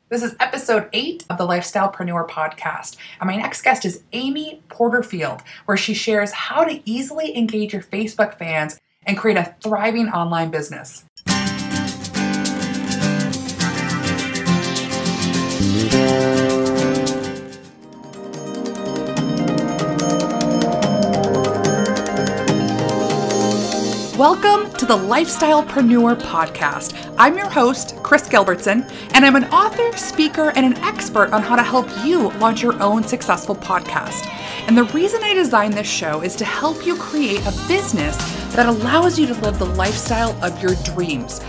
This is episode 8 of the Lifestylepreneur podcast, and my next guest is Amy Porterfield, where she shares how to easily engage your Facebook fans and create a thriving online business. Welcome to the Lifestylepreneur podcast. I'm your host, Kris Gilbertson, and I'm an author, speaker, and an expert on how to help you launch your own successful podcast. And the reason I designed this show is to help you create a business that allows you to live the lifestyle of your dreams.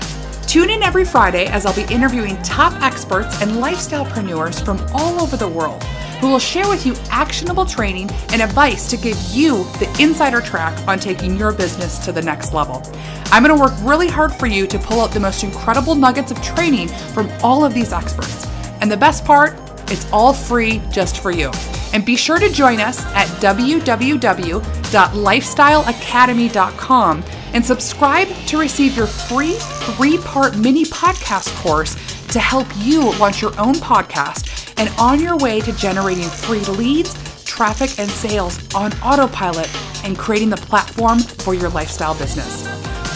Tune in every Friday as I'll be interviewing top experts and lifestylepreneurs from all over the world who will share with you actionable training and advice to give you the insider track on taking your business to the next level. I'm going to work really hard for you to pull out the most incredible nuggets of training from all of these experts. And the best part, it's all free just for you. And be sure to join us at www.lifestyleacademy.com and subscribe to receive your free 3-part mini podcast course to help you launch your own podcast and on your way to generating free leads, traffic, and sales on autopilot and creating the platform for your lifestyle business.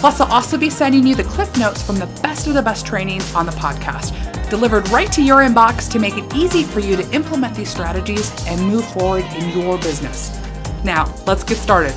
Plus, I'll also be sending you the cliff notes from the best of the best trainings on the podcast, delivered right to your inbox to make it easy for you to implement these strategies and move forward in your business. Now, let's get started.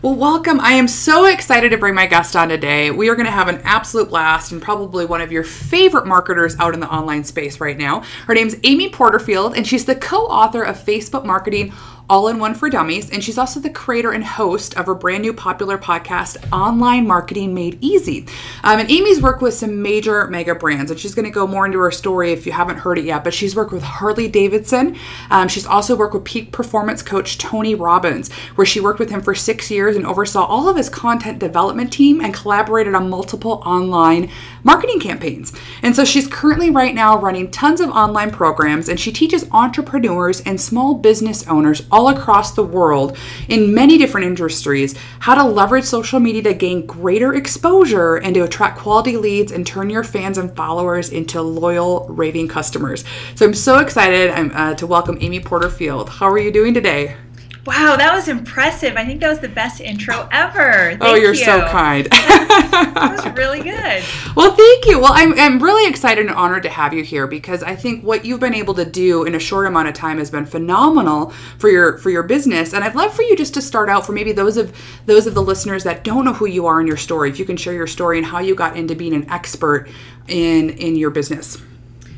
Well, welcome. I am so excited to bring my guest on today. We are going to have an absolute blast and probably one of your favorite marketers out in the online space right now. Her name's Amy Porterfield, and she's the co-author of Facebook Marketing All-in-One for Dummies, and she's also the creator and host of her brand new popular podcast, Online Marketing Made Easy. And Amy's worked with some major mega brands, and she's going to go more into her story if you haven't heard it yet, but she's worked with Harley-Davidson. She's also worked with peak performance coach Tony Robbins, where she worked with him for 6 years and oversaw all of his content development team and collaborated on multiple online marketing campaigns. And so she's currently right now running tons of online programs, and she teaches entrepreneurs and small business owners all across the world in many different industries how to leverage social media to gain greater exposure and to attract quality leads and turn your fans and followers into loyal, raving customers. So I'm so excited to welcome Amy Porterfield. How are you doing today? Wow, that was impressive. I think that was the best intro ever. You're so kind. That was really good. Well, thank you. Well, I'm really excited and honored to have you here because I think what you've been able to do in a short amount of time has been phenomenal for your business. And I'd love for you just to start out for maybe those of the listeners that don't know who you are in your story. If you can share your story and how you got into being an expert in your business.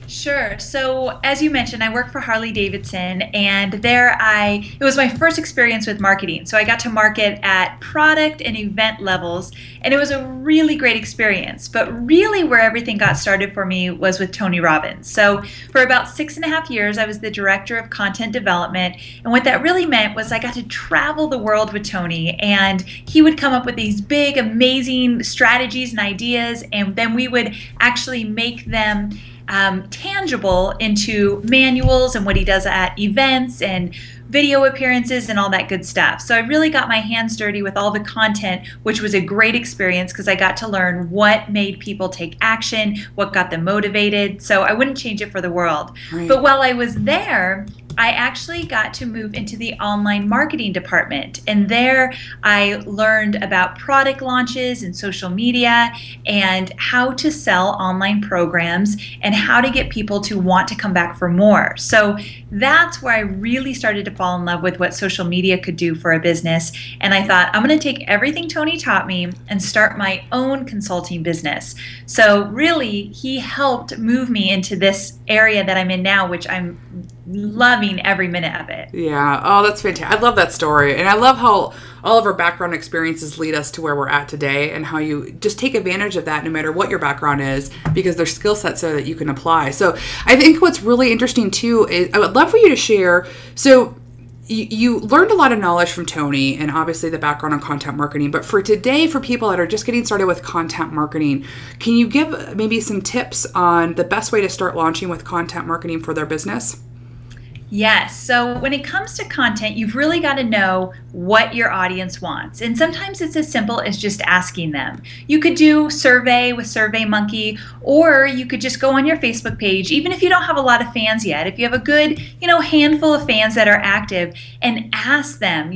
Sure. So as you mentioned, I work for Harley-Davidson, and it was my first experience with marketing. So I got to market at product and event levels, and it was a really great experience. But really where everything got started for me was with Tony Robbins. So for about 6.5 years, I was the director of content development. And what that really meant was I got to travel the world with Tony, and he would come up with these big, amazing strategies and ideas, and then we would actually make them tangible into manuals and what he does at events and video appearances and all that good stuff. So I really got my hands dirty with all the content, which was a great experience because I got to learn what made people take action, what got them motivated. So I wouldn't change it for the world. Right. But while I was there, I actually got to move into the online marketing department. And there I learned about product launches and social media and how to sell online programs and how to get people to want to come back for more. So that's where I really started to fall in love with what social media could do for a business. And I thought, I'm going to take everything Tony taught me and start my own consulting business. So really, he helped move me into this area that I'm in now, which I'm loving every minute of it. Yeah. Oh, that's fantastic. I love that story. And I love how all of our background experiences lead us to where we're at today and how you just take advantage of that no matter what your background is because there's skill sets there that you can apply. So I think what's really interesting too is I would love for you to share. So you learned a lot of knowledge from Tony and obviously the background on content marketing. But for today, for people that are just getting started with content marketing, can you give maybe some tips on the best way to start launching with content marketing for their business? Yes. So when it comes to content, you've really got to know what your audience wants. And sometimes it's as simple as just asking them. You could do survey with SurveyMonkey, or you could just go on your Facebook page, even if you don't have a lot of fans yet. If you have a good, handful of fans that are active, and ask them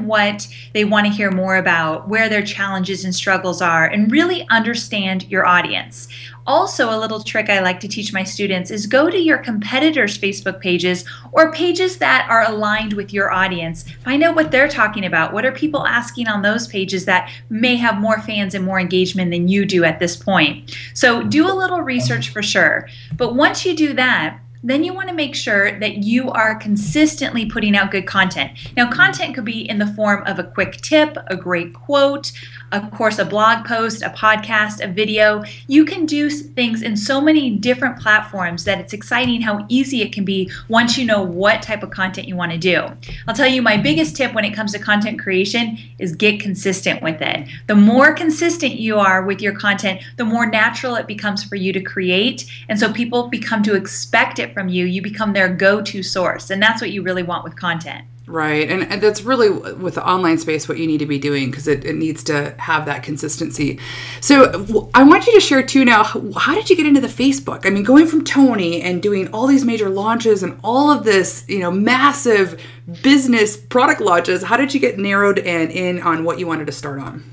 what they want to hear more about, where their challenges and struggles are, and really understand your audience. Also, a little trick I like to teach my students is go to your competitors' Facebook pages or pages that are aligned with your audience. Find out what they're talking about. What are people asking on those pages that may have more fans and more engagement than you do at this point? So do a little research for sure. But once you do that, then you want to make sure that you are consistently putting out good content. Now, content could be in the form of a quick tip, a great quote, of course, a blog post, a podcast, a video. You can do things in so many different platforms that it's exciting how easy it can be once you know what type of content you want to do. I'll tell you, my biggest tip when it comes to content creation is get consistent with it. The more consistent you are with your content, the more natural it becomes for you to create. And so people become to expect it from you. You become their go-to source. And that's what you really want with content. Right. And that's really with the online space what you need to be doing, because it needs to have that consistency. So I want you to share too now, how did you get into the Facebook? I mean, going from Tony and doing all these major launches and all of this, massive business product launches, how did you get narrowed and in on what you wanted to start on?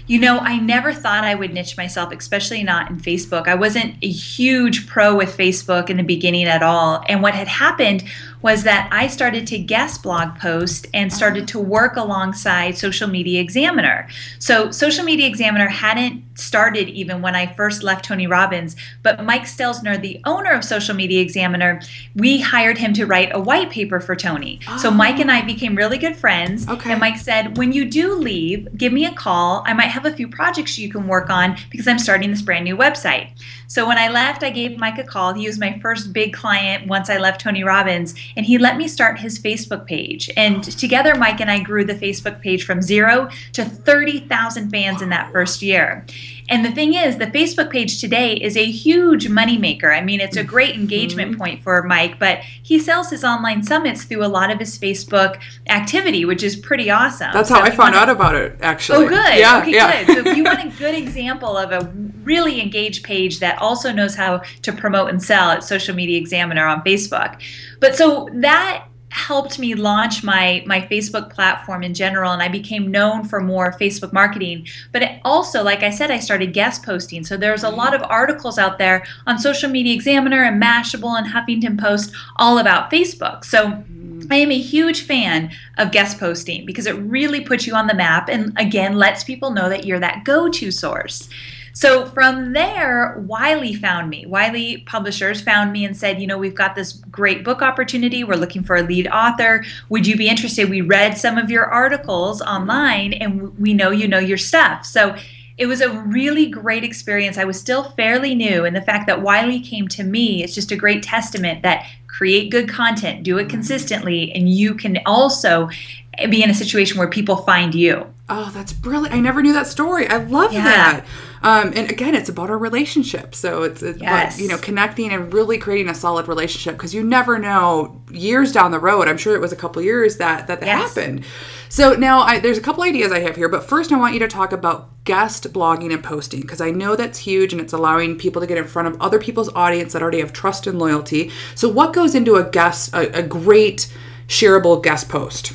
I never thought I would niche myself, especially not in Facebook. I wasn't a huge pro with Facebook in the beginning at all. And what had happened was that I started to guest blog post and started to work alongside Social Media Examiner. So Social Media Examiner hadn't started even when I first left Tony Robbins, but Mike Stelzner, the owner of Social Media Examiner, we hired him to write a white paper for Tony. Oh. So Mike and I became really good friends. Okay. And Mike said, when you do leave, give me a call. I might have a few projects you can work on because I'm starting this brand new website. So when I left, I gave Mike a call. He was my first big client once I left Tony Robbins, and he let me start his Facebook page. And together, Mike and I grew the Facebook page from 0 to 30,000 fans in that first year. And the thing is, the Facebook page today is a huge moneymaker. I mean, it's a great engagement point for Mike, but he sells his online summits through a lot of his Facebook activity, which is pretty awesome. That's how I found out about it, actually. Oh, good. Yeah, okay, yeah. Good. So if you want a good example of a really engaged page that also knows how to promote and sell, at Social Media Examiner on Facebook. But so that helped me launch my Facebook platform in general, and I became known for more Facebook marketing. But it also, like I said, I started guest posting. So there's a lot of articles out there on Social Media Examiner and Mashable and Huffington Post all about Facebook. So I am a huge fan of guest posting because it really puts you on the map and, again, lets people know that you're that go-to source. So from there, Wiley found me. Wiley Publishers found me and said, we've got this great book opportunity. We're looking for a lead author. Would you be interested? We read some of your articles online, and we know you know your stuff. So it was a really great experience. I was still fairly new, and the fact that Wiley came to me is just a great testament that create good content, do it consistently, and you can also be in a situation where people find you. Oh, that's brilliant. I never knew that story. I love that. And again, it's about our relationship. So it's yes. about, connecting and really creating a solid relationship, because you never know years down the road. I'm sure it was a couple years that yes. happened. So now there's a couple ideas I have here, but first I want you to talk about guest blogging and posting, because I know that's huge and it's allowing people to get in front of other people's audience that already have trust and loyalty. So what goes into a great shareable guest post?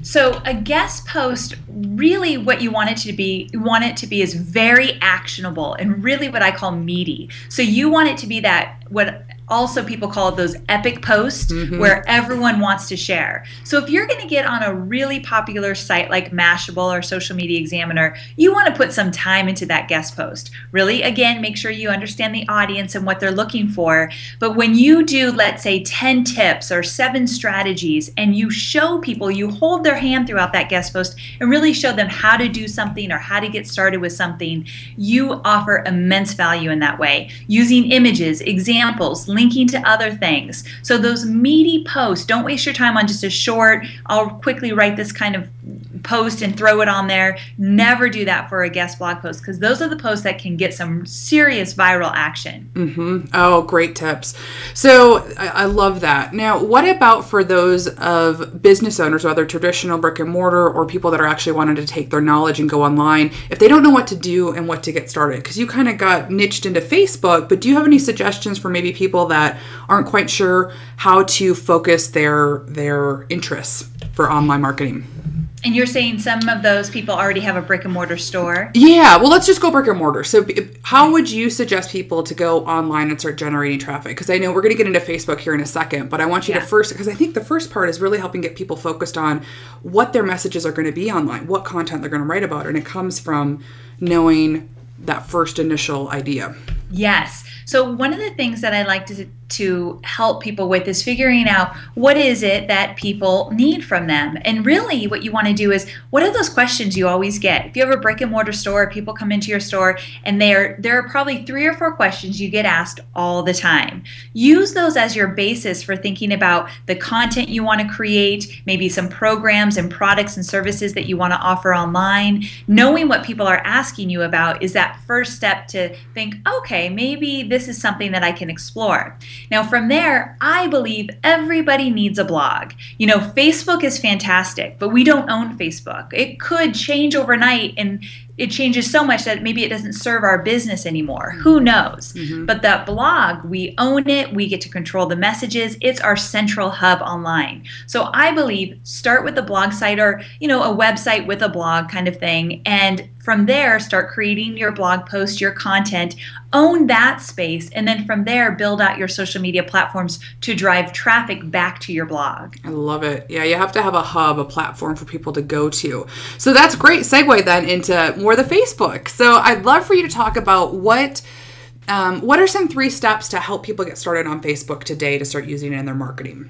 So a guest post, really what you want it to be is very actionable and really what I call meaty. So you want it to be that, what also people call those epic posts where everyone wants to share. So if you're going to get on a really popular site like Mashable or Social Media Examiner, you want to put some time into that guest post. Really, again, make sure you understand the audience and what they're looking for. But when you do, let's say, 10 tips or 7 strategies, and you show people, you hold their hand throughout that guest post and really show them how to do something or how to get started with something, you offer immense value in that way. Using images, examples, linking to other things. So those meaty posts, don't waste your time on just a short, I'll quickly write this kind of post and throw it on there. Never do that for a guest blog post, because those are the posts that can get some serious viral action. Oh, great tips. So I love that. Now, what about for those of business owners, whether traditional brick and mortar or people that are actually wanting to take their knowledge and go online, if they don't know what to do and what to get started? Because you kind of got niched into Facebook, but do you have any suggestions for maybe people that aren't quite sure how to focus their interests for online marketing? And you're saying some of those people already have a brick and mortar store? Yeah, well, let's just go brick and mortar. So how would you suggest people to go online and start generating traffic? Because I know we're going to get into Facebook here in a second, but I want you to first, because I think the first part is really helping get people focused on what their messages are going to be online, what content they're going to write about. And it comes from knowing that first initial idea. Yes. So one of the things that I like to help people with is figuring out what is it that people need from them. And really what you want to do is, what are those questions you always get? If you have a brick and mortar store, people come into your store and there are probably 3 or 4 questions you get asked all the time. Use those as your basis for thinking about the content you want to create, maybe some programs and products and services that you want to offer online. Knowing what people are asking you about is that first step to think, okay, maybe this is something that I can explore. Now from there, I believe everybody needs a blog. You know, Facebook is fantastic, but we don't own Facebook. It could change overnight, and it changes so much that maybe it doesn't serve our business anymore. Who knows? But that blog, we own it. We get to control the messages. It's our central hub online. So I believe start with a blog site, or, you know, a website with a blog kind of thing. And from there, start creating your blog post, your content, own that space, and then from there, build out your social media platforms to drive traffic back to your blog. I love it. Yeah, you have to have a hub, a platform for people to go to. So that's a great segue then into more the Facebook. So I'd love for you to talk about what are some 3 steps to help people get started on Facebook today to start using it in their marketing?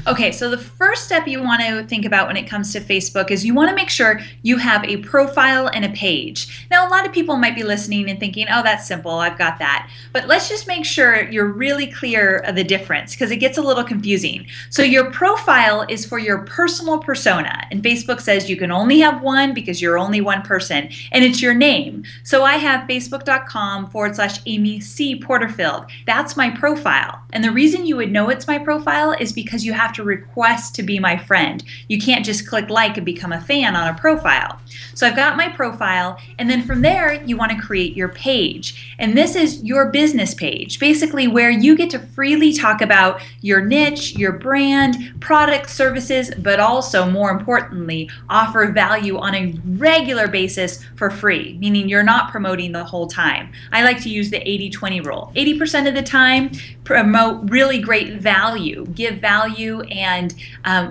Okay, so the first step you want to think about when it comes to Facebook is you want to make sure you have a profile and a page. Now, a lot of people might be listening and thinking, oh, that's simple, I've got that. But let's just make sure you're really clear of the difference, because it gets a little confusing. So your profile is for your personal persona, and Facebook says you can only have one because you're only one person, and it's your name. So I have facebook.com/Amy C. Porterfield. That's my profile. And the reason you would know it's my profile is because you have to request to be my friend. You can't just click like and become a fan on a profile. So I've got my profile, and then from there you want to create your page. And this is your business page, basically where you get to freely talk about your niche, your brand, products, services, but also more importantly, offer value on a regular basis for free, meaning you're not promoting the whole time. I like to use the 80-20 rule. 80% of the time, promote really great value, give value, and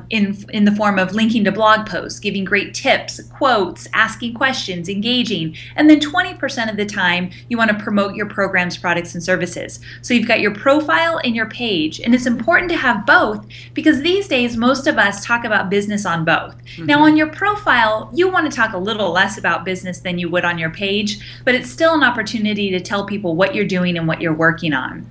in the form of linking to blog posts, giving great tips, quotes, asking questions, engaging. And then 20% of the time, you want to promote your programs, products, and services. So you've got your profile and your page, and it's important to have both, because these days, most of us talk about business on both. Now, on your profile, you want to talk a little less about business than you would on your page, but it's still an opportunity to tell people what you're doing and what you're working on.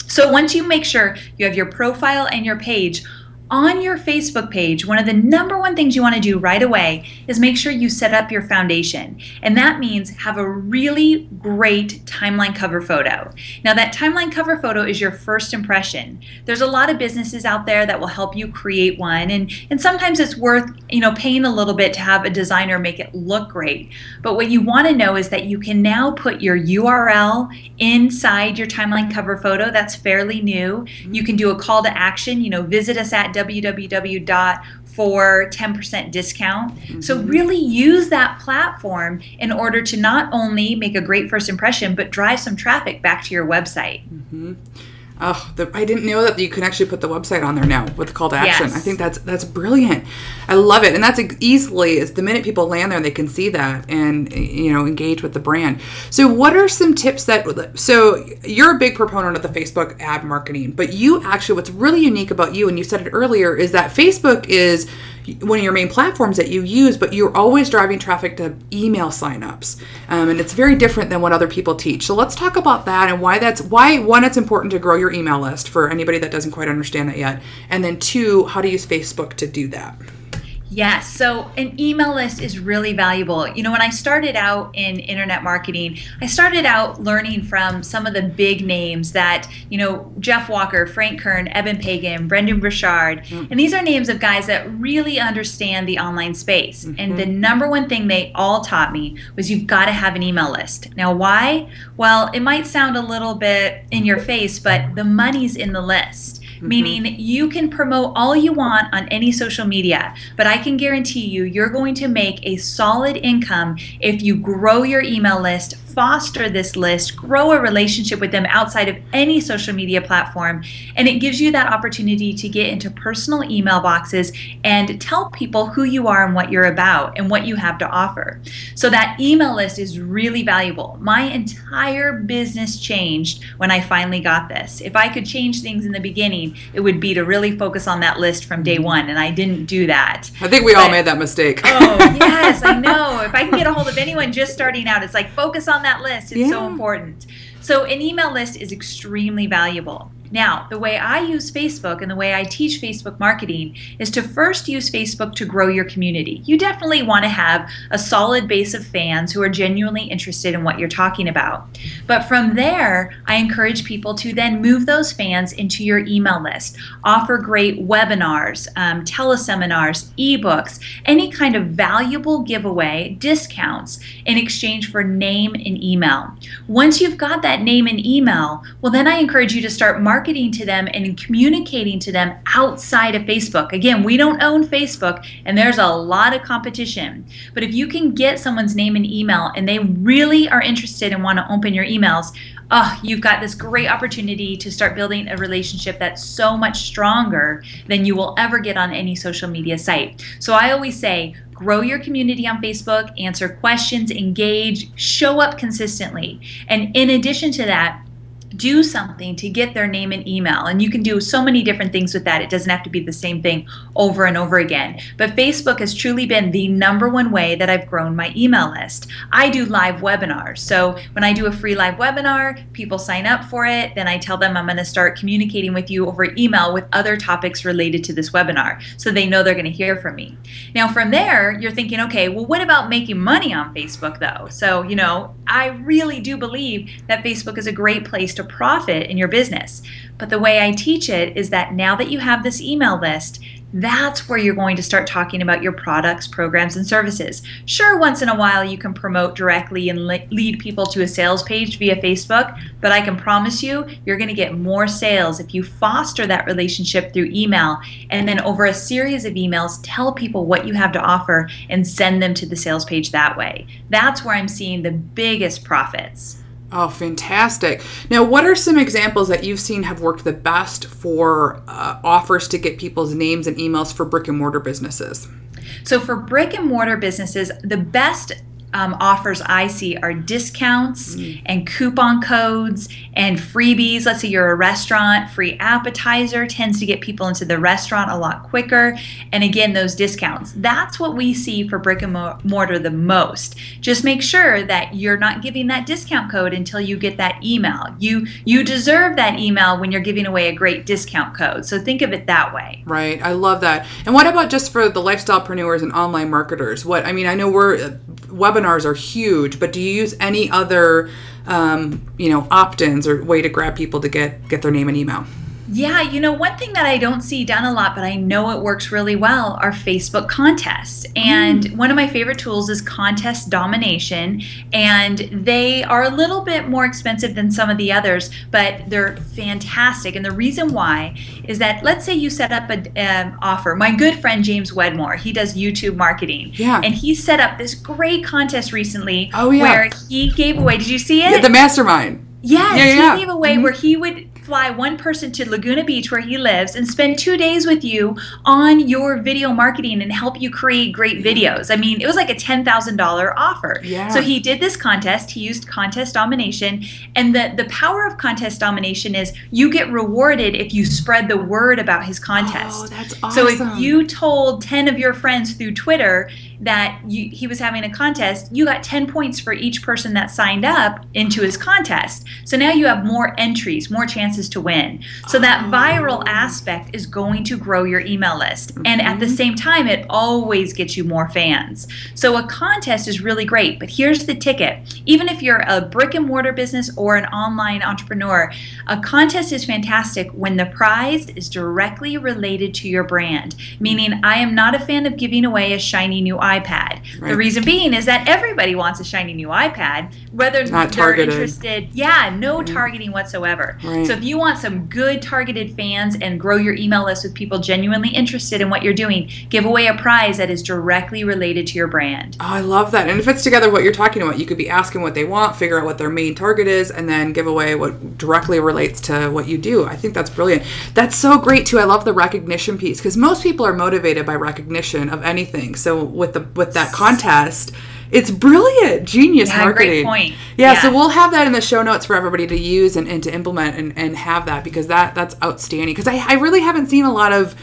So once you make sure you have your profile and your page, on your Facebook page, one of the #1 things you want to do right away is make sure you set up your foundation. And that means have a really great timeline cover photo. Now, that timeline cover photo is your first impression. There's a lot of businesses out there that will help you create one, and sometimes it's worth, paying a little bit to have a designer make it look great. But what you want to know is that you can now put your URL inside your timeline cover photo. That's fairly new. You can do a call to action, visit us at www. for 10% discount. So really use that platform in order to not only make a great first impression, but drive some traffic back to your website. Oh, I didn't know that you can actually put the website on there now with the call to action. Yes. I think that's brilliant. I love it. And that's easily, the minute people land there, they can see that and, engage with the brand. So what are some tips so you're a big proponent of the Facebook ad marketing, but you actually, what's really unique about you, and you said it earlier, is that Facebook is one of your main platforms that you use, but you're always driving traffic to email signups. And it's very different than what other people teach. So let's talk about that and why one, it's important to grow your email list for anybody that doesn't quite understand that yet. And then 2, how to use Facebook to do that. Yes. So an email list is really valuable. When I started out in internet marketing, I started out learning from some of the big names that, Jeff Walker, Frank Kern, Eben Pagan, Brendan Burchard. And these are names of guys that really understand the online space. And the number one thing they all taught me was you've got to have an email list. Now, why? Well, it might sound a little bit in your face, but the money's in the list. Meaning you can promote all you want on any social media, but I can guarantee you're going to make a solid income if you grow your email list, foster this list, grow a relationship with them outside of any social media platform, and it gives you that opportunity to get into personal email boxes and tell people who you are and what you're about and what you have to offer. So that email list is really valuable. My entire business changed when I finally got this. If I could change things in the beginning, it would be to really focus on that list from day one, and I didn't do that. I think we all made that mistake. Oh, yes, I know. If I can get a hold of anyone just starting out, it's like focus on that list. It's so important. So an email list is extremely valuable. Now, the way I use Facebook and the way I teach Facebook marketing is to first use Facebook to grow your community. You definitely want to have a solid base of fans who are genuinely interested in what you're talking about. But from there, I encourage people to then move those fans into your email list. Offer great webinars, teleseminars, ebooks, any kind of valuable giveaway, discounts in exchange for name and email. Once you've got that name and email, well, then I encourage you to start marketing to them and communicating to them outside of Facebook. Again, we don't own Facebook, and there's a lot of competition. But if you can get someone's name and email and they really are interested and want to open your emails, you've got this great opportunity to start building a relationship that's so much stronger than you will ever get on any social media site. So I always say, grow your community on Facebook, answer questions, engage, show up consistently. And in addition to that, do something to get their name and email. And you can do so many different things with that. It doesn't have to be the same thing over and over again. But Facebook has truly been the number one way that I've grown my email list. I do live webinars. So when I do a free live webinar, people sign up for it. Then I tell them I'm going to start communicating with you over email with other topics related to this webinar, so they know they're going to hear from me. Now from there, you're thinking, okay, well, what about making money on Facebook though? So, I really do believe that Facebook is a great place to profit in your business. But the way I teach it is that now that you have this email list, that's where you're going to start talking about your products, programs, and services. Sure, once in a while you can promote directly and lead people to a sales page via Facebook, but I can promise you, you're going to get more sales if you foster that relationship through email, and then over a series of emails, tell people what you have to offer and send them to the sales page that way. That's where I'm seeing the biggest profits. Oh, fantastic. Now, what are some examples that you've seen have worked the best for offers to get people's names and emails for brick and mortar businesses? So for brick and mortar businesses, the best offers I see are discounts and coupon codes and freebies. Let's say you're a restaurant, free appetizer tends to get people into the restaurant a lot quicker. And again, those discounts. That's what we see for brick and mortar the most. Just make sure that you're not giving that discount code until you get that email. You deserve that email when you're giving away a great discount code. So think of it that way. Right. I love that. And what about just for the lifestylepreneurs and online marketers? I know webinars are huge, but do you use any other opt-ins or way to grab people to get their name and email? Yeah, one thing that I don't see done a lot, but I know it works really well, are Facebook contests. And one of my favorite tools is Contest Domination. And they are a little bit more expensive than some of the others, but they're fantastic. And the reason why is that, let's say you set up an offer. My good friend James Wedmore, he does YouTube marketing. Yeah. And he set up this great contest recently yeah. where he gave away, did you see it? Yeah, the mastermind. Yes, he gave away where he would fly one person to Laguna Beach where he lives and spend 2 days with you on your video marketing and help you create great videos. I mean, it was like a $10,000 offer. Yeah. So he did this contest. He used Contest Domination. And the power of Contest Domination is you get rewarded if you spread the word about his contest. Oh, that's awesome. So if you told 10 of your friends through Twitter that he was having a contest, you got 10 points for each person that signed up into his contest. So now you have more entries, more chances chances to win. So that viral aspect is going to grow your email list. And at the same time, it always gets you more fans. So a contest is really great, but here's the ticket. Even if you're a brick and mortar business or an online entrepreneur, a contest is fantastic when the prize is directly related to your brand. Meaning, I am not a fan of giving away a shiny new iPad. Right. The reason being is that everybody wants a shiny new iPad, whether they're interested. Yeah, no targeting whatsoever. Right. So if you want some good targeted fans and grow your email list with people genuinely interested in what you're doing, give away a prize that is directly related to your brand. Oh, I love that. And it fits together what you're talking about. You could be asking what they want, figure out what their main target is, and then give away what directly relates to what you do. I think that's brilliant. That's so great too. I love the recognition piece because most people are motivated by recognition of anything. So with that contest, it's brilliant. Genius marketing. Great point. Yeah, so we'll have that in the show notes for everybody to use and to implement and have that because that's outstanding. Because I really haven't seen a lot of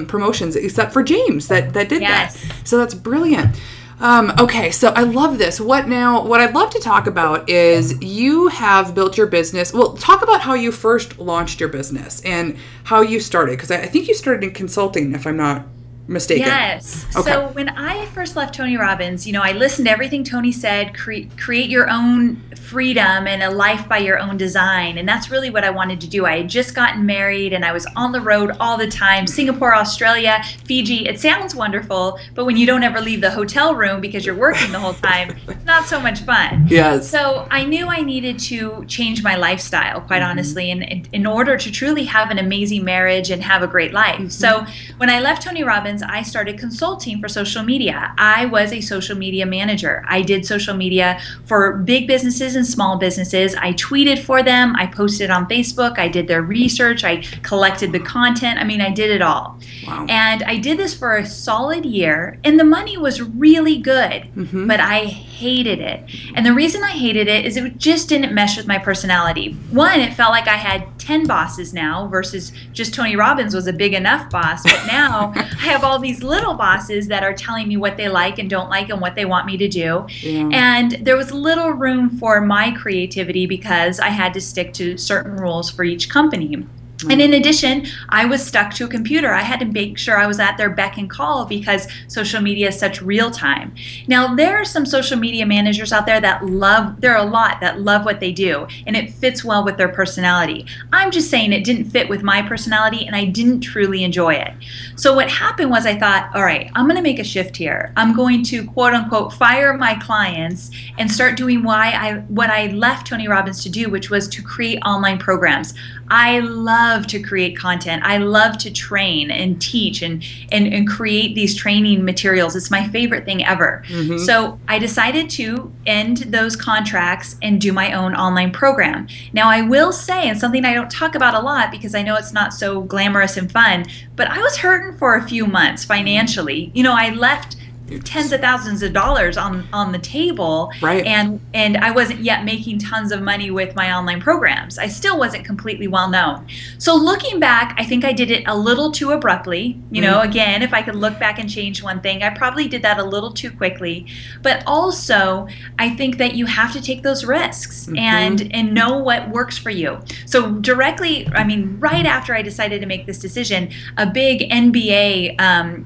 promotions except for James that did that. So that's brilliant. Okay, so I love this. What I'd love to talk about is you have built your business. Well, talk about how you first launched your business and how you started. Because I think you started in consulting, if I'm not mistaken. Yes. Okay. So when I first left Tony Robbins, I listened to everything Tony said, create your own freedom and a life by your own design. And that's really what I wanted to do. I had just gotten married and I was on the road all the time, Singapore, Australia, Fiji. It sounds wonderful, but when you don't ever leave the hotel room because you're working the whole time, not so much fun. Yes. So I knew I needed to change my lifestyle, quite honestly, and in order to truly have an amazing marriage and have a great life. So when I left Tony Robbins, I started consulting for social media. I was a social media manager. I did social media for big businesses and small businesses. I tweeted for them. I posted on Facebook. I did their research. I collected the content. I mean, I did it all. Wow. And I did this for a solid year, and the money was really good, but I hated it. And the reason I hated it is it just didn't mesh with my personality. One, it felt like I had 10 bosses now versus just Tony Robbins was a big enough boss, but now I have all these little bosses that are telling me what they like and don't like and what they want me to do. Yeah. And there was little room for my creativity because I had to stick to certain rules for each company. And in addition, I was stuck to a computer. I had to make sure I was at their beck and call because social media is such real time. Now, there are some social media managers out there there are a lot that love what they do, and it fits well with their personality. I'm just saying it didn't fit with my personality, and I didn't truly enjoy it. So what happened was I thought, all right, I'm going to make a shift here. I'm going to, quote unquote, fire my clients and start doing what I left Tony Robbins to do, which was to create online programs. I love to create content. I love to train and teach and create these training materials. It's my favorite thing ever. So I decided to end those contracts and do my own online program. Now I will say, and something I don't talk about a lot because I know it's not so glamorous and fun, but I was hurting for a few months financially. I left tens of thousands of dollars on the table, right? And I wasn't yet making tons of money with my online programs. I still wasn't completely well known. So looking back, I think I did it a little too abruptly. Again, if I could look back and change one thing, I probably did that a little too quickly. But also, I think that you have to take those risks and know what works for you. So right after I decided to make this decision, a big NBA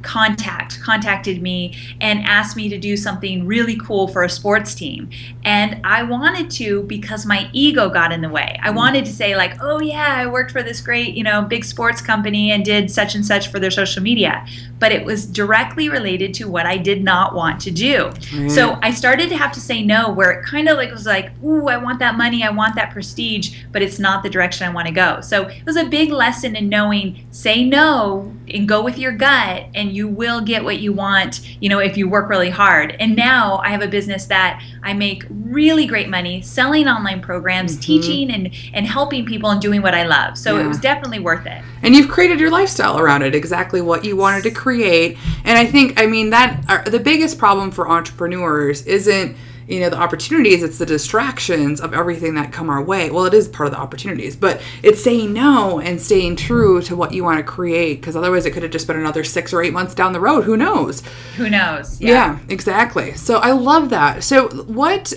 contacted me and asked me to do something really cool for a sports team. And I wanted to because my ego got in the way. I wanted to say like, oh yeah, I worked for this great, big sports company and did such and such for their social media. But it was directly related to what I did not want to do. So I started to have to say no, where it kind of was like, ooh, I want that money, I want that prestige, but it's not the direction I want to go. So it was a big lesson in knowing, say no and go with your gut, and you will get what you want, if you work really hard. And now I have a business that I make really great money selling online programs, teaching and helping people and doing what I love. So it was definitely worth it. And you've created your lifestyle around it, exactly what you wanted to create. And I think, that the biggest problem for entrepreneurs isn't, the opportunities, it's the distractions of everything that come our way. Well, it is part of the opportunities, but it's saying no and staying true to what you want to create, because otherwise it could have just been another 6 or 8 months down the road. Who knows? Who knows? Yeah, exactly. So I love that. So what,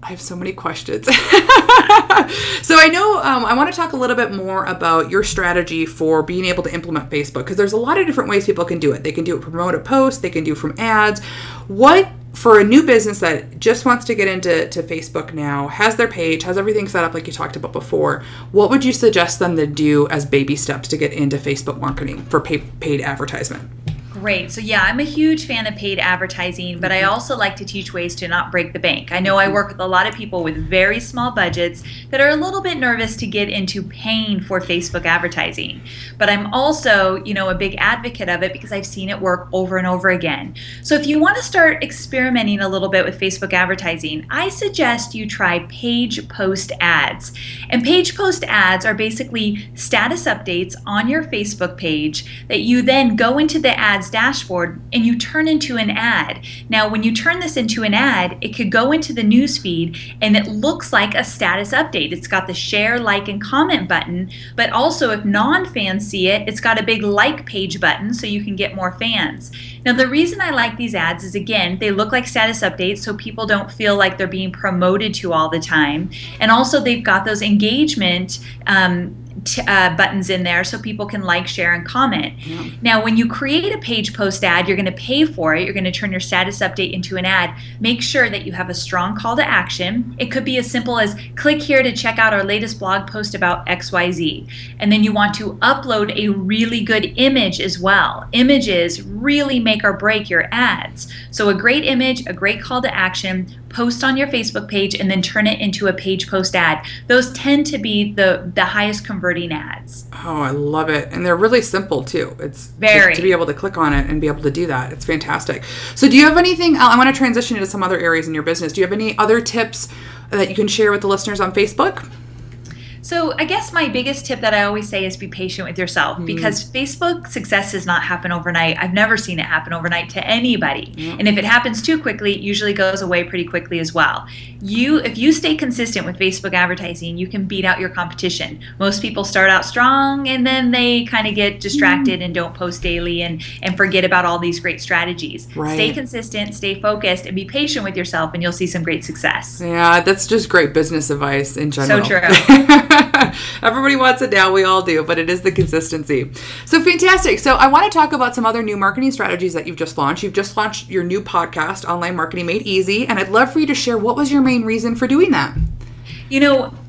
I have so many questions. So I know I want to talk a little bit more about your strategy for being able to implement Facebook, because there's a lot of different ways people can do it. They can do it promote a post. They can do from ads. What, for a new business that just wants to get into Facebook now, has their page, has everything set up like you talked about before, what would you suggest them to do as baby steps to get into Facebook marketing for paid advertisement? Great. So yeah, I'm a huge fan of paid advertising, but I also like to teach ways to not break the bank. I know I work with a lot of people with very small budgets that are a little bit nervous to get into paying for Facebook advertising. But I'm also, a big advocate of it because I've seen it work over and over again. So if you want to start experimenting a little bit with Facebook advertising, I suggest you try page post ads. And page post ads are basically status updates on your Facebook page that you then go into the ads dashboard and you turn into an ad. Now, when you turn this into an ad, it could go into the news feed and it looks like a status update. It's got the share, like, and comment button, but also if non-fans see it, it's got a big like page button so you can get more fans. Now, the reason I like these ads is, again, they look like status updates so people don't feel like they're being promoted to all the time. And also they've got those engagement buttons in there so people can like, share, and comment. Yeah. Now, when you create a page post ad, you're going to pay for it. You're going to turn your status update into an ad. Make sure that you have a strong call to action. It could be as simple as click here to check out our latest blog post about XYZ. And then you want to upload a really good image as well. Images really make or break your ads. So a great image, a great call to action, post on your Facebook page, and then turn it into a page post ad. Those tend to be the highest converting ads. Oh, I love it. And they're really simple too. It's very to be able to click on it and be able to do that. It's fantastic. So do you have anything, I want to transition into some other areas in your business. Do you have any other tips that you can share with the listeners on Facebook? So I guess my biggest tip that I always say is be patient with yourself, because Facebook success does not happen overnight. I've never seen it happen overnight to anybody. And if it happens too quickly, it usually goes away pretty quickly as well. If you stay consistent with Facebook advertising, you can beat out your competition. Most people start out strong and then they kind of get distracted and don't post daily and forget about all these great strategies. Right. Stay consistent, stay focused, and be patient with yourself, and you'll see some great success. Yeah, that's just great business advice in general. So true. Everybody wants it now. We all do, but it is the consistency. So fantastic. So I want to talk about some other new marketing strategies that you've just launched. You've just launched your new podcast, Online Marketing Made Easy, and I'd love for you to share what was your main reason for doing that.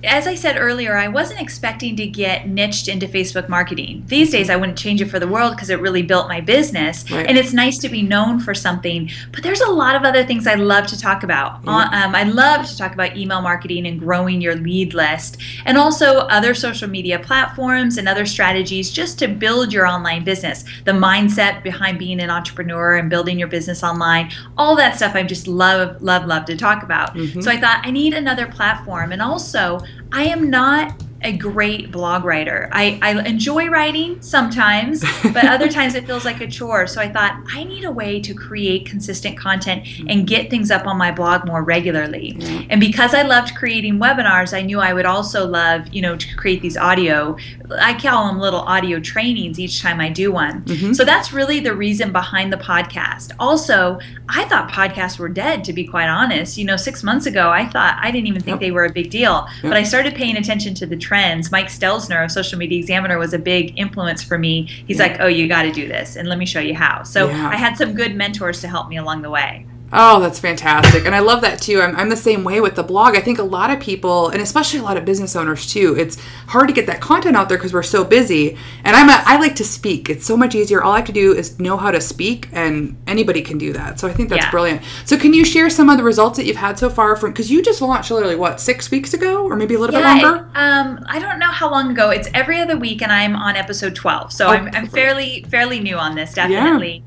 As I said earlier, I wasn't expecting to get niched into Facebook marketing. These days, I wouldn't change it for the world because it really built my business. Right. And it's nice to be known for something. But there's a lot of other things I love to talk about. I love to talk about email marketing and growing your lead list, and also other social media platforms and other strategies just to build your online business. The mindset behind being an entrepreneur and building your business online, all that stuff I just love to talk about. So I thought I need another platform. And also, I am not a great blog writer. I enjoy writing sometimes, but other times it feels like a chore. So I thought I need a way to create consistent content and get things up on my blog more regularly. And because I loved creating webinars, I knew I would also love, to create these audio, I call them little audio trainings each time I do one. So that's really the reason behind the podcast. Also, I thought podcasts were dead, to be quite honest. 6 months ago, I didn't even think they were a big deal, but I started paying attention to the trends. Mike Stelzner of Social Media Examiner was a big influence for me. He's like, oh, you got to do this, and let me show you how. So I had some good mentors to help me along the way. Oh, that's fantastic. And I love that too. I'm the same way with the blog. I think a lot of people, and especially a lot of business owners too, it's hard to get that content out there because we're so busy. And I like to speak. It's so much easier. All I have to do is know how to speak, and anybody can do that. So I think that's brilliant. So can you share some of the results that you've had so far from, because you just launched literally 6 weeks ago, or maybe a little bit longer? I don't know how long ago. It's every other week, and I'm on episode 12. So I'm fairly new on this, definitely.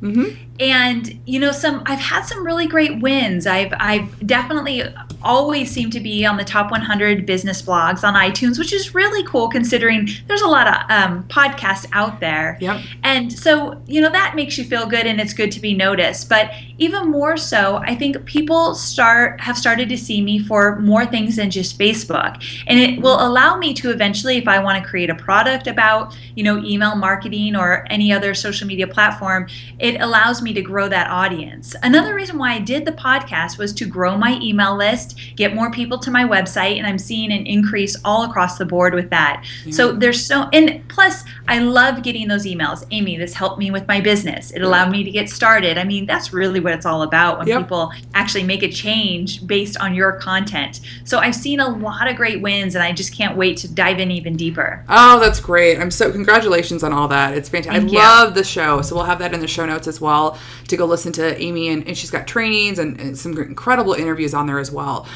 And I've had some really great wins. I've definitely always seemed to be on the top 100 business blogs on iTunes, which is really cool considering there's a lot of podcasts out there. And so that makes you feel good, and it's good to be noticed. But even more so, I think people have started to see me for more things than just Facebook, and it will allow me to eventually, if I want to create a product about email marketing or any other social media platform, it allows me to grow that audience. Another reason why I did the podcast was to grow my email list, get more people to my website, and I'm seeing an increase all across the board with that. Yeah. So and plus I love getting those emails. Amy, this helped me with my business. It allowed me to get started. I mean, that's really what it's all about when people actually make a change based on your content. So I've seen a lot of great wins, and I just can't wait to dive in even deeper. Oh, that's great. Congratulations on all that. It's fantastic. I love the show. So we'll have that in the show notes as well to go listen to Amy. And she's got trainings and some incredible interviews on there as well.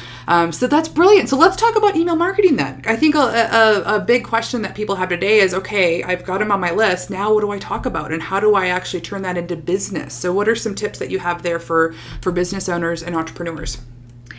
So that's brilliant. So let's talk about email marketing then. I think a big question that people have today is, okay, I've got them on my list. Now what do I talk about? And how do I actually turn that into business? So what are some tips that you have there for business owners and entrepreneurs?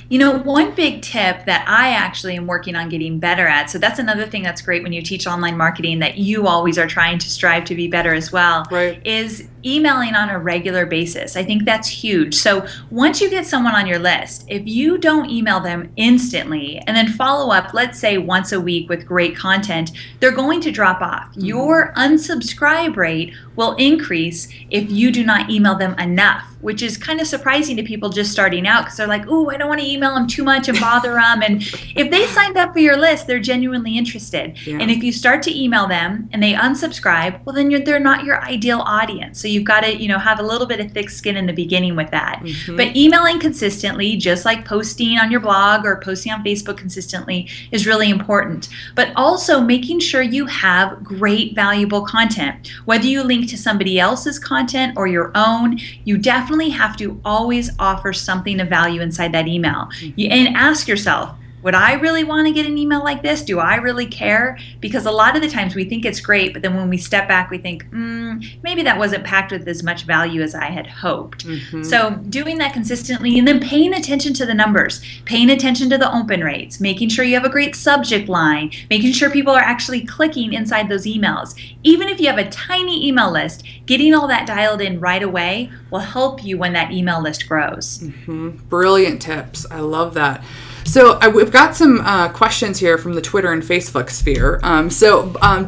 You know, one big tip that I actually am working on getting better at, so that's another thing that's great when you teach online marketing that you always are trying to strive to be better as well, is emailing on a regular basis. I think that's huge. So once you get someone on your list, if you don't email them instantly and then follow up, let's say once a week with great content, they're going to drop off. Your unsubscribe rate will increase if you do not email them enough, which is kind of surprising to people just starting out because they're like, ooh, I don't want to email them too much and bother them. And if they signed up for your list, they're genuinely interested. Yeah. And if you start to email them and they unsubscribe, well, then they're not your ideal audience. So you've got to, have a little bit of thick skin in the beginning with that. But emailing consistently, just like posting on your blog or posting on Facebook consistently, is really important. But also making sure you have great, valuable content. Whether you link to somebody else's content or your own, you definitely have to always offer something of value inside that email. And ask yourself, would I really want to get an email like this? Do I really care? Because a lot of the times we think it's great, but then when we step back, we think, maybe that wasn't packed with as much value as I had hoped. So doing that consistently, and then paying attention to the numbers, paying attention to the open rates, making sure you have a great subject line, making sure people are actually clicking inside those emails. Even if you have a tiny email list, getting all that dialed in right away will help you when that email list grows. Brilliant tips. I love that. So we've got some questions here from the Twitter and Facebook sphere.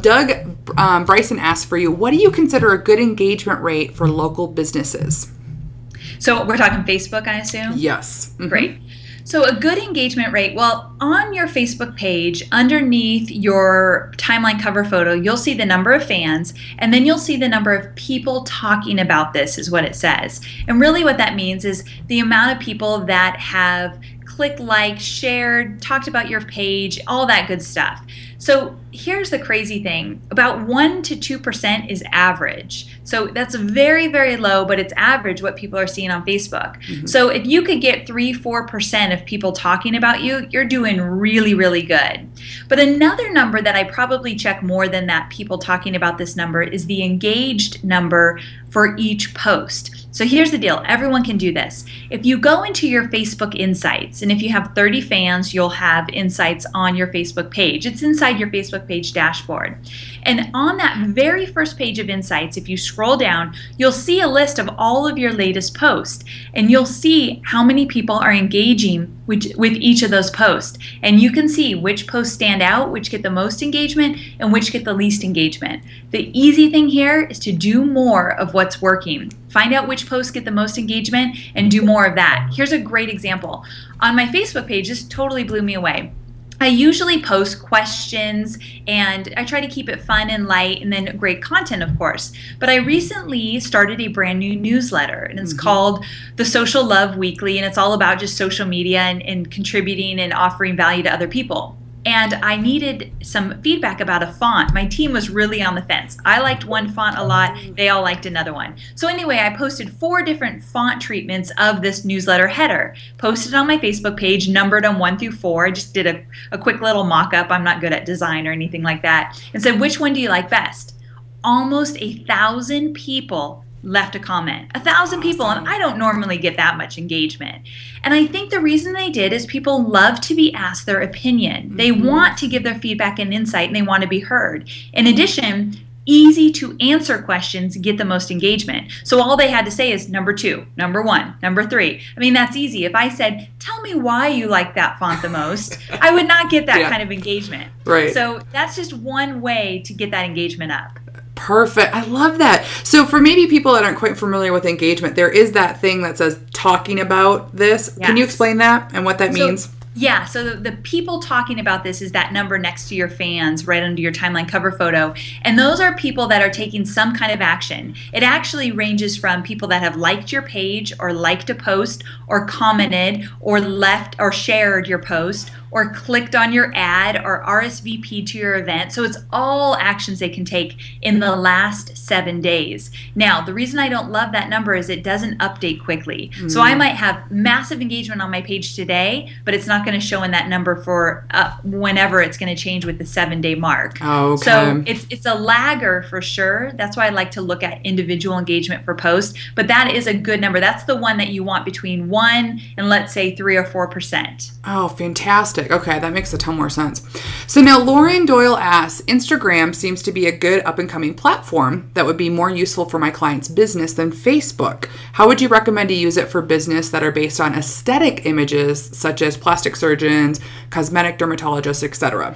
Doug Bryson asks for you, what do you consider a good engagement rate for local businesses? So we're talking Facebook, I assume? Yes. Great. So a good engagement rate, well, on your Facebook page, underneath your timeline cover photo, you'll see the number of fans, and then you'll see the number of people talking about this is what it says. And really what that means is the amount of people that have clicked like, shared, talked about your page, all that good stuff. So here's the crazy thing. About 1 to 2% is average. So that's very, very low, but it's average what people are seeing on Facebook. So if you could get 3-4% of people talking about you, you're doing really, really good. But another number that I probably check more than that people talking about this number is the engaged number for each post. So here's the deal. Everyone can do this. If you go into your Facebook Insights, and if you have 30 fans, you'll have insights on your Facebook page. It's inside your Facebook page dashboard. And on that very first page of Insights, if you scroll down, you'll see a list of all of your latest posts. And you'll see how many people are engaging with each of those posts. And you can see which posts stand out, which get the most engagement, and which get the least engagement. The easy thing here is to do more of what's working. Find out which posts get the most engagement and do more of that. Here's a great example. On my Facebook page, this totally blew me away. I usually post questions and I try to keep it fun and light and then great content, of course. But I recently started a brand new newsletter and it's called The Social Love Weekly, and it's all about just social media and contributing and offering value to other people. And I needed some feedback about a font. My team was really on the fence. I liked one font a lot. They all liked another one. So anyway, I posted 4 different font treatments of this newsletter header. Posted on my Facebook page, numbered them 1 through 4. I just did a quick little mock-up. I'm not good at design or anything like that. And said, which one do you like best? Almost 1,000 people left a comment. 1,000 people, and I don't normally get that much engagement. And I think the reason they did is people love to be asked their opinion. They want to give their feedback and insight, and they want to be heard. In addition, easy to answer questions get the most engagement. So all they had to say is number 2, number 1, number 3. I mean, that's easy. If I said, tell me why you like that font the most, I would not get that kind of engagement. Right. So that's just one way to get that engagement up. Perfect. I love that. So for maybe people that aren't quite familiar with engagement, there is that thing that says talking about this. Yes. Can you explain that and what that means? Yeah, so the people talking about this is that number next to your fans, right under your timeline cover photo. And those are people that are taking some kind of action. It actually ranges from people that have liked your page or liked a post or commented or left or shared your post or clicked on your ad or RSVP to your event. So it's all actions they can take in the last 7 days. Now, the reason I don't love that number is it doesn't update quickly. So I might have massive engagement on my page today, but it's not going to show in that number for whenever it's going to change with the 7-day mark. Oh, okay. So it's a lagger for sure. That's why I like to look at individual engagement for posts, but that is a good number. That's the one that you want between 1 and let's say 3 or 4%. Oh, fantastic. Okay, that makes a ton more sense. So now Lauren Doyle asks, Instagram seems to be a good up-and-coming platform that would be more useful for my client's business than Facebook. How would you recommend to use it for business that are based on aesthetic images such as plastic surgeons, cosmetic dermatologists, etc.?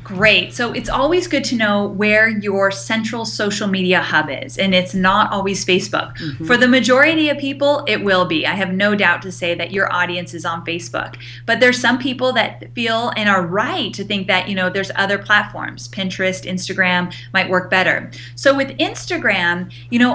Great. So it's always good to know where your central social media hub is, and it's not always Facebook. For the majority of people, it will be. I have no doubt to say that your audience is on Facebook. But there's some people that feel and are right to think that, there's other platforms. Pinterest, Instagram might work better. So with Instagram,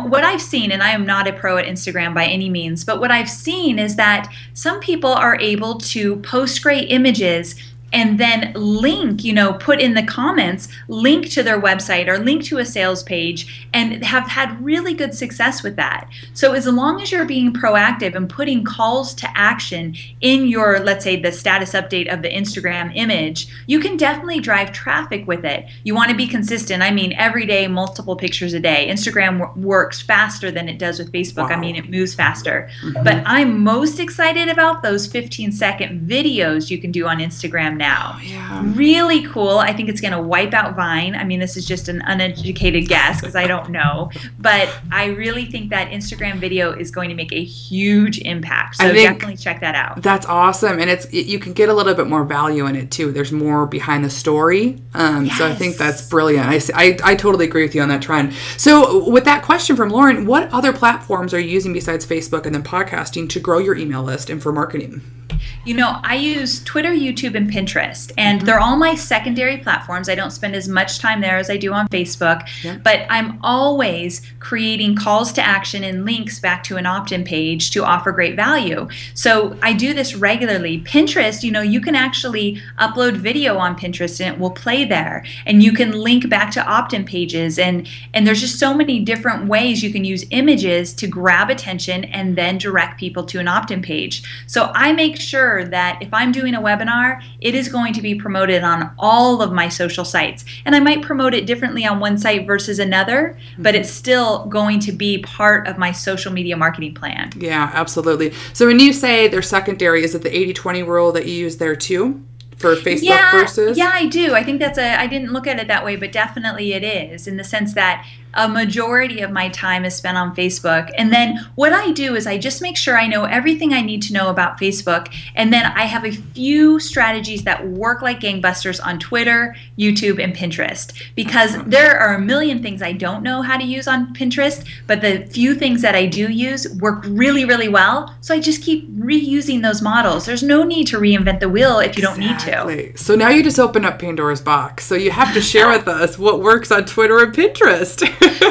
what I've seen, and I am not a pro at Instagram by any means, but what I've seen is that some people are able to post great images and then link, put in the comments, link to their website or link to a sales page and have had really good success with that. So as long as you're being proactive and putting calls to action in your, let's say, the status update of the Instagram image, you can definitely drive traffic with it. You want to be consistent. I mean, every day, multiple pictures a day. Instagram works faster than it does with Facebook. Wow. I mean, it moves faster. But I'm most excited about those 15-second videos you can do on Instagram now. Oh, yeah. Really cool. I think it's going to wipe out Vine. I mean, this is just an uneducated guess because I don't know. But I really think that Instagram video is going to make a huge impact. So definitely check that out. That's awesome. And you can get a little bit more value in it too. There's more behind the story. Yes. So I think that's brilliant. I totally agree with you on that trend. So with that question from Lauren, what other platforms are you using besides Facebook and then podcasting to grow your email list and for marketing? I use Twitter, YouTube, and Pinterest, and they're all my secondary platforms. I don't spend as much time there as I do on Facebook, but I'm always creating calls to action and links back to an opt-in page to offer great value. So I do this regularly. Pinterest, you can actually upload video on Pinterest and it will play there, and you can link back to opt-in pages, and there's just so many different ways you can use images to grab attention and then direct people to an opt-in page. So I make sure that if I'm doing a webinar, it is going to be promoted on all of my social sites. And I might promote it differently on one site versus another, but it's still going to be part of my social media marketing plan. Yeah, absolutely. So when you say they're secondary, is it the 80-20 rule that you use there too? For Facebook versus? Yeah, I do. I think I didn't look at it that way, but definitely it is, in the sense that a majority of my time is spent on Facebook. And then what I do is I just make sure I know everything I need to know about Facebook. And then I have a few strategies that work like gangbusters on Twitter, YouTube, and Pinterest. Because there are a million things I don't know how to use on Pinterest, but the few things that I do use work really, really well. So I just keep reusing those models. There's no need to reinvent the wheel if you don't need to. So now you just open up Pandora's box. So you have to share with us what works on Twitter and Pinterest.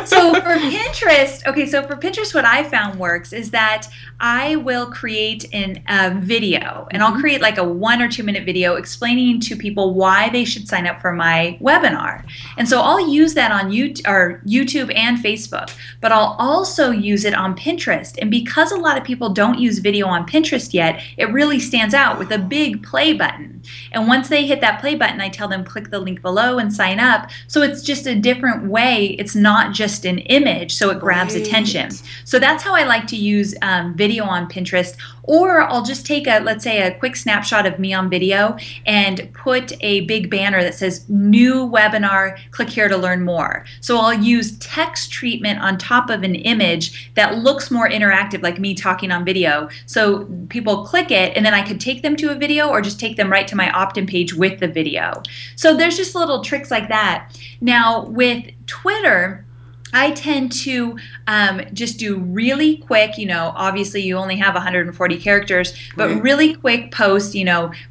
So for Pinterest, what I found works is that I will create a video, and I'll create like a 1 or 2 minute video explaining to people why they should sign up for my webinar. And so I'll use that on YouTube and Facebook, but I'll also use it on Pinterest. And because a lot of people don't use video on Pinterest yet, it really stands out with a big play button. And once they hit that play button, I tell them click the link below and sign up. So it's just a different way. It's not just an image, so it grabs attention. So that's how I like to use video on Pinterest. Or I'll just take let's say a quick snapshot of me on video and put a big banner that says new webinar, click here to learn more. So I'll use text treatment on top of an image that looks more interactive, like me talking on video. So people click it, and then I could take them to a video or just take them right to my opt-in page with the video. So there's just little tricks like that. Now with Twitter, I tend to just do really quick, obviously you only have 140 characters, but really quick post,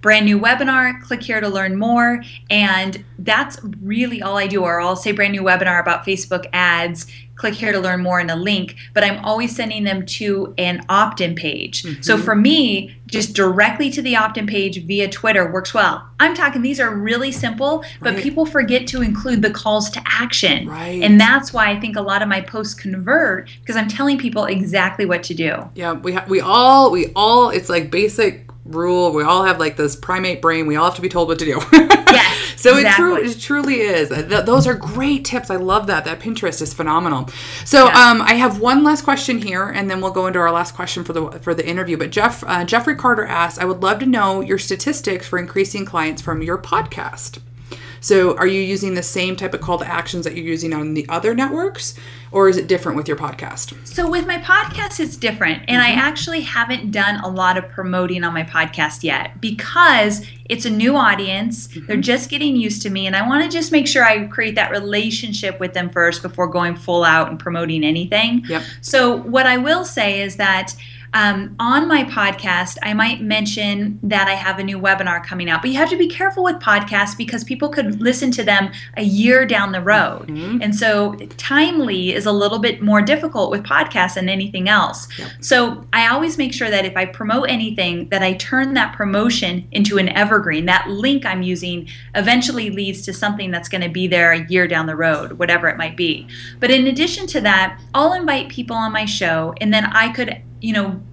brand new webinar, click here to learn more. And that's really all I do. Or I'll say brand new webinar about Facebook ads, click here to learn more in a link, but I'm always sending them to an opt-in page. So for me, just directly to the opt-in page via Twitter works well. I'm talking, these are really simple, but people forget to include the calls to action. And that's why I think a lot of my posts convert, because I'm telling people exactly what to do. Yeah, we all, it's like basic rule. We all have like this primate brain. We all have to be told what to do. Yes. So it truly is. Those are great tips. I love that. That Pinterest is phenomenal. So I have one last question here, and then we'll go into our last question for the interview. But Jeffrey Carter asks, I would love to know your statistics for increasing clients from your podcast. So are you using the same type of call to actions that you're using on the other networks, or is it different with your podcast? So with my podcast, it's different. And I actually haven't done a lot of promoting on my podcast yet because it's a new audience. They're just getting used to me. And I want to just make sure I create that relationship with them first before going full out and promoting anything. So what I will say is that on my podcast, I might mention that I have a new webinar coming out, but you have to be careful with podcasts because people could listen to them a year down the road. And so timely is a little bit more difficult with podcasts than anything else. So I always make sure that if I promote anything, that I turn that promotion into an evergreen. That link I'm using eventually leads to something that's going to be there a year down the road, whatever it might be. But in addition to that, I'll invite people on my show, and then I could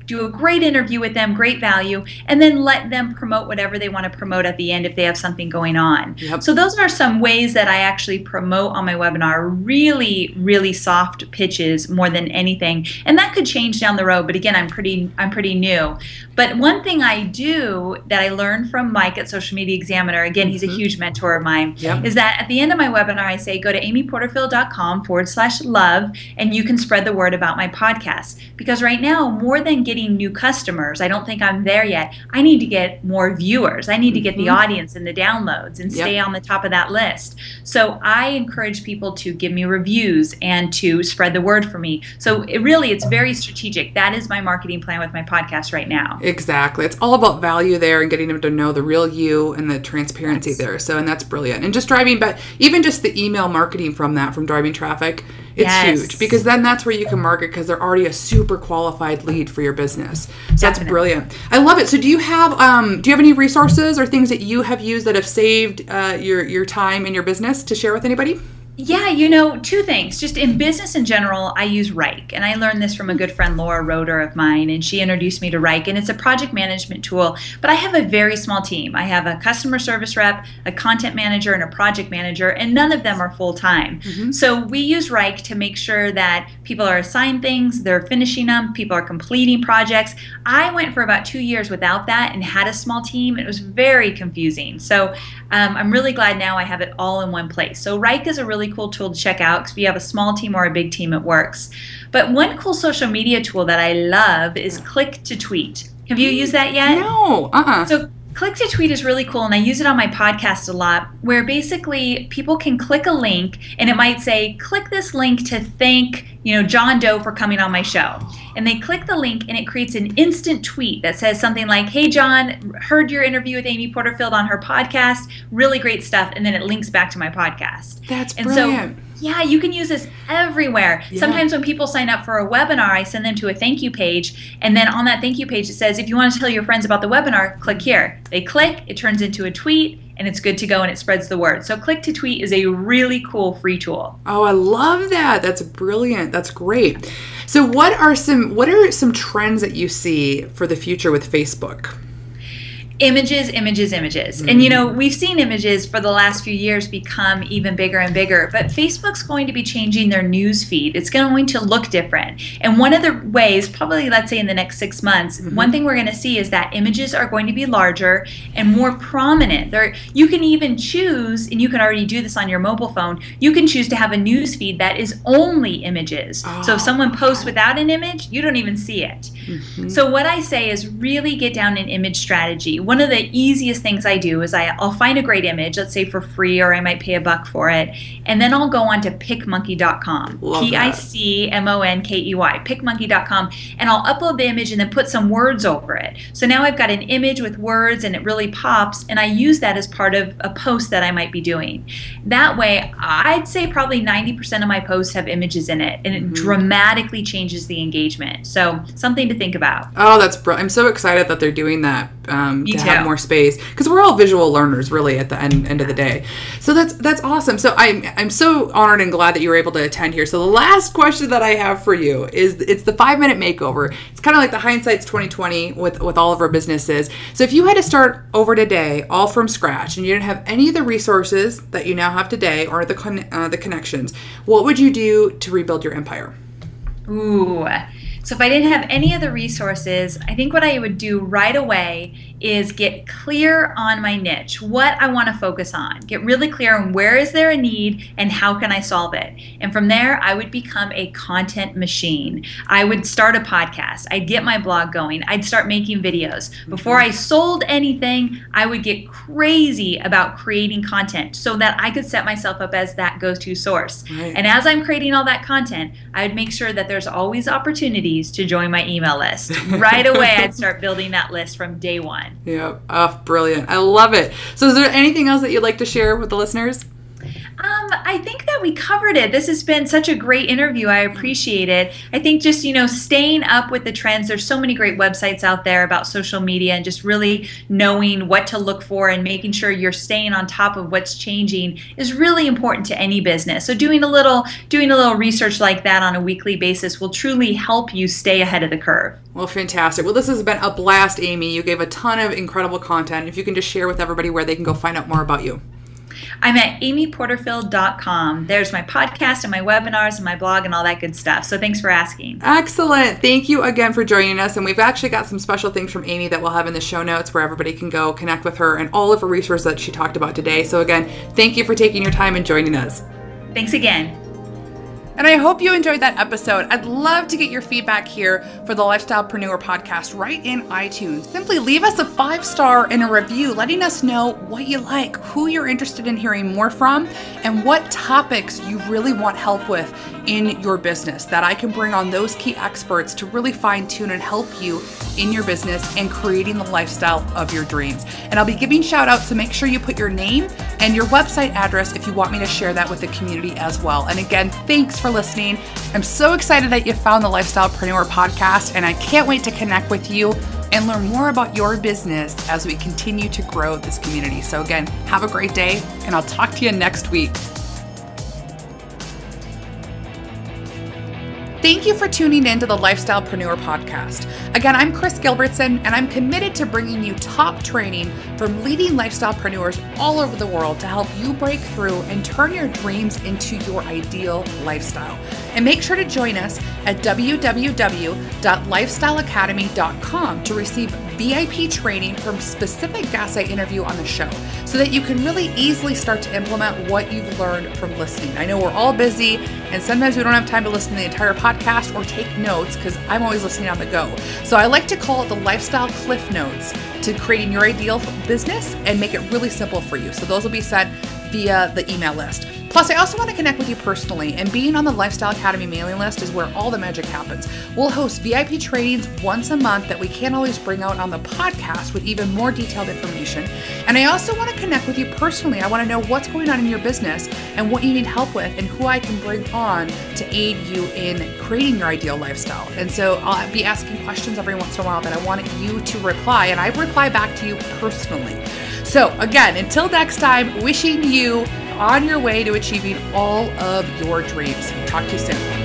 do a great interview with them, great value, and then let them promote whatever they want to promote at the end if they have something going on. So those are some ways that I actually promote on my webinar, really, really soft pitches more than anything. And that could change down the road, but again, I'm pretty new. But one thing I do that I learned from Mike at Social Media Examiner, again, he's a huge mentor of mine, is that at the end of my webinar, I say, go to amyporterfield.com/love, and you can spread the word about my podcast. Because right now, more than getting new customers, I don't think I'm there yet. I need to get more viewers. I need to get the audience and the downloads and stay on the top of that list. So I encourage people to give me reviews and to spread the word for me. So it's very strategic. That is my marketing plan with my podcast right now. Exactly. It's all about value there and getting them to know the real you and the transparency there. So, and that's brilliant. And just driving, but even just the email marketing from driving traffic, it's huge, because then that's where you can market, because they're already a super qualified lead for your business. So that's brilliant. I love it. So do you have any resources or things that you have used that have saved your time in your business to share with anybody? Yeah, two things. Just in business in general, I use Wrike. And I learned this from a good friend, Laura Roeder of mine, and she introduced me to Wrike. And it's a project management tool, but I have a very small team. I have a customer service rep, a content manager, and a project manager, and none of them are full-time. So we use Wrike to make sure that people are assigned things, they're finishing them, people are completing projects. I went for about 2 years without that and had a small team. It was very confusing. So I'm really glad now I have it all in one place. So Wrike is a really cool tool to check out, because if you have a small team or a big team, it works. But one cool social media tool that I love is Click to Tweet. Have you used that yet? No. So Click to Tweet is really cool, and I use it on my podcast a lot, where basically people can click a link, and it might say, click this link to thank John Doe for coming on my show. And they click the link, and it creates an instant tweet that says something like, hey, John, heard your interview with Amy Porterfield on her podcast. Really great stuff. And then it links back to my podcast. That's brilliant. Yeah, you can use this everywhere. Sometimes when people sign up for a webinar, I send them to a thank you page. And then on that thank you page, it says, if you want to tell your friends about the webinar, click here. They click, it turns into a tweet, and it's good to go, and it spreads the word. So Click to Tweet is a really cool free tool. Oh, I love that. That's brilliant. That's great. So what are some trends that you see for the future with Facebook? Images, images, images. And, we've seen images for the last few years become even bigger and bigger, but Facebook's going to be changing their news feed. It's going to look different. And one of the ways, probably let's say in the next 6 months, one thing we're going to see is that images are going to be larger and more prominent. You can even choose, and you can already do this on your mobile phone, you can choose to have a news feed that is only images. So if someone posts without an image, you don't even see it. So what I say is really get down an image strategy. One of the easiest things I do is I'll find a great image, let's say for free, or I might pay $1 for it, and then I'll go on to PicMonkey.com, PICMONKEY, PicMonkey.com, and I'll upload the image and then put some words over it. So now I've got an image with words and it really pops, and I use that as part of a post that I might be doing. That way, I'd say probably 90% of my posts have images in it, and it dramatically changes the engagement. So something to think about. Oh, that's brilliant. I'm so excited that they're doing that to have more space, because we're all visual learners really at the end of the day. So that's awesome. So I'm so honored and glad that you were able to attend here. So the last question that I have for you is, it's the 5-minute makeover. It's kind of like the hindsight's 2020 with all of our businesses. So if you had to start over today, all from scratch, and you didn't have any of the resources that you now have today or the connections, what would you do to rebuild your empire? Ooh. So if I didn't have any of the resources, I think what I would do right away is get clear on my niche, what I want to focus on. Get really clear on where is there a need and how can I solve it. And from there, I would become a content machine. I would start a podcast. I'd get my blog going. I'd start making videos. Before I sold anything, I would get crazy about creating content so that I could set myself up as that go-to source. Right. And as I'm creating all that content, I would make sure that there's always opportunities to join my email list. Right away, I'd start building that list from day one. Yeah. Oh, brilliant. I love it. So is there anything else that you'd like to share with the listeners? I think that we covered it. This has been such a great interview. I appreciate it. I think just, staying up with the trends. There's so many great websites out there about social media, and just really knowing what to look for and making sure you're staying on top of what's changing is really important to any business. So doing a little research like that on a weekly basis will truly help you stay ahead of the curve. Well, fantastic. Well, this has been a blast, Amy. You gave a ton of incredible content. If you can just share with everybody where they can go find out more about you. I'm at amyporterfield.com. There's my podcast and my webinars and my blog and all that good stuff. So thanks for asking. Excellent. Thank you again for joining us. And we've actually got some special things from Amy that we'll have in the show notes where everybody can go connect with her and all of her resources that she talked about today. So again, thank you for taking your time and joining us. Thanks again. And I hope you enjoyed that episode. I'd love to get your feedback here for the Lifestylepreneur podcast right in iTunes. Simply leave us a 5-star and a review letting us know what you like, who you're interested in hearing more from, and what topics you really want help with in your business, that I can bring on those key experts to really fine tune and help you in your business and creating the lifestyle of your dreams. And I'll be giving shout outs, so make sure you put your name and your website address if you want me to share that with the community as well. And again, thanks for listening. I'm so excited that you found the Lifestylepreneur podcast, and I can't wait to connect with you and learn more about your business as we continue to grow this community. So again, have a great day, and I'll talk to you next week. Thank you for tuning in to the Lifestylepreneur podcast. Again, I'm Kris Gilbertson, and I'm committed to bringing you top training from leading lifestylepreneurs all over the world to help you break through and turn your dreams into your ideal lifestyle. And make sure to join us at www.lifestyleacademy.com to receive VIP training from specific guests I interview on the show, so that you can really easily start to implement what you've learned from listening. I know we're all busy, and sometimes we don't have time to listen to the entire podcast or take notes, because I'm always listening on the go. So I like to call it the Lifestyle Cliff Notes to creating your ideal business and make it really simple for you. So those will be sent via the email list. Plus, I also want to connect with you personally, and being on the Lifestyle Academy mailing list is where all the magic happens. We'll host VIP trainings once a month that we can't always bring out on the podcast with even more detailed information. And I also want to connect with you personally. I want to know what's going on in your business and what you need help with, and who I can bring on to aid you in creating your ideal lifestyle. And so I'll be asking questions every once in a while that I want you to reply, and I reply back to you personally. So again, until next time, wishing you on your way to achieving all of your dreams. Talk to you soon.